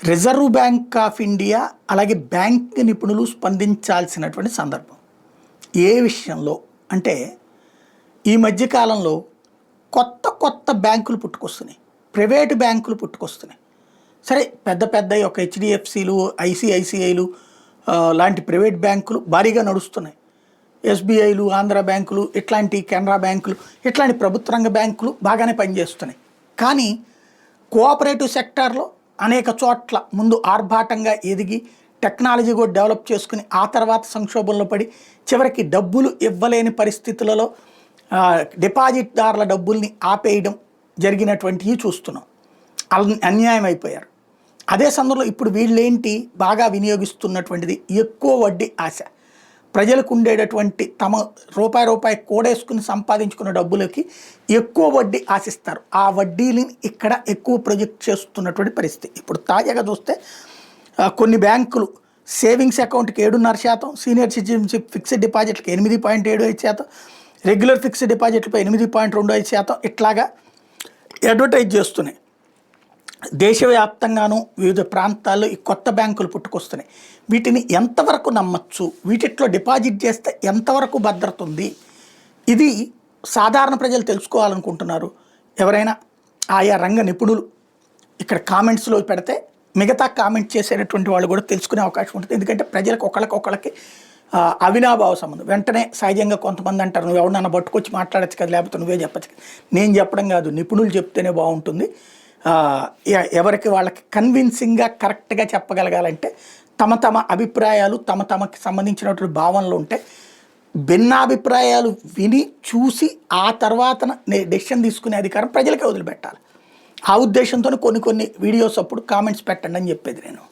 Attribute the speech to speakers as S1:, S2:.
S1: Reserve bank of India అలాగే bank నిపుణులు స్పందించాల్సినటువంటి సందర్భం. ఏ విషయంలో అంటే ఈ మధ్యకాలంలో కొత్త కొత్త బ్యాంకులు పుట్టుకొస్తున్నాయి, ప్రైవేటు బ్యాంకులు పుట్టుకొస్తున్నాయి. సరే, పెద్ద పెద్ద ఒక హెచ్డిఎఫ్సిలు, ఐసిఐసిఐలు లాంటి ప్రైవేట్ బ్యాంకులు భారీగా నడుస్తున్నాయి. ఎస్బీఐలు, ఆంధ్ర బ్యాంకులు, ఇట్లాంటి కెనరా బ్యాంకులు, ఇట్లాంటి ప్రభుత్వ రంగ బ్యాంకులు బాగానే పనిచేస్తున్నాయి. కానీ కోఆపరేటివ్ సెక్టార్లో అనేక చోట్ల ముందు ఆర్భాటంగా ఎదిగి టెక్నాలజీ కూడా డెవలప్ చేసుకుని ఆ తర్వాత సంక్షోభంలో పడి చివరికి డబ్బులు ఇవ్వలేని పరిస్థితులలో డిపాజిట్దారుల డబ్బుల్ని ఆపేయడం జరిగినటువంటివి చూస్తున్నాం. అన్యాయం అయిపోయారు. అదే సందర్భంలో ఇప్పుడు వీళ్ళేంటి బాగా వినియోగిస్తున్నటువంటిది ఎక్కువ వడ్డీ ఆశ. ప్రజలకు ఉండేటటువంటి తమ రూపాయి కూడేసుకుని సంపాదించుకున్న డబ్బులకి ఎక్కువ వడ్డీ ఆశిస్తారు. ఆ వడ్డీని ఇక్కడ ఎక్కువ ప్రొజెక్ట్ చేస్తున్నటువంటి పరిస్థితి. ఇప్పుడు తాజాగా చూస్తే కొన్ని బ్యాంకులు సేవింగ్స్ అకౌంట్కి 7.5%, సీనియర్ సిటిజన్షిప్ ఫిక్స్డ్ డిపాజిట్కి 8.75%, రెగ్యులర్ ఫిక్స్డ్ డిపాజిట్లపై 8.25% ఇట్లాగా అడ్వర్టైజ్ చేస్తున్నాయి. దేశవ్యాప్తంగాను వివిధ ప్రాంతాల్లో ఈ కొత్త బ్యాంకులు పుట్టుకొస్తున్నాయి. వీటిని ఎంతవరకు నమ్మచ్చు, వీటిలో డిపాజిట్ చేస్తే ఎంతవరకు భద్రత ఉంది, ఇది సాధారణ ప్రజలు తెలుసుకోవాలనుకుంటున్నారు. ఎవరైనా ఆయా రంగ నిపుణులు ఇక్కడ కామెంట్స్లో పెడితే మిగతా కామెంట్ చేసేటటువంటి వాళ్ళు కూడా తెలుసుకునే అవకాశం ఉంటుంది. ఎందుకంటే ప్రజలకు ఒకళ్ళకి అవినాభావ సంబంధం. వెంటనే సహజంగా కొంతమంది అంటారు, నువ్వు ఎవరినన్నా పట్టుకొచ్చి మాట్లాడచ్చు కదా, లేకపోతే నువ్వే చెప్పచ్చు కదా. నేను చెప్పడం కాదు, నిపుణులు చెప్తేనే బాగుంటుంది. ఎవరికి వాళ్ళకి కన్విన్సింగ్గా కరెక్ట్గా చెప్పగలగాలంటే తమ అభిప్రాయాలు తమకి సంబంధించినటువంటి భావనలు ఉంటే భిన్నాభిప్రాయాలు విని చూసి ఆ తర్వాత డెసిషన్ తీసుకునే అధికారం ప్రజలకే వదిలిపెట్టాలి. ఆ ఉద్దేశంతో కొన్ని వీడియోస్ అప్పుడు కామెంట్స్ పెట్టండి అని చెప్పేది నేను.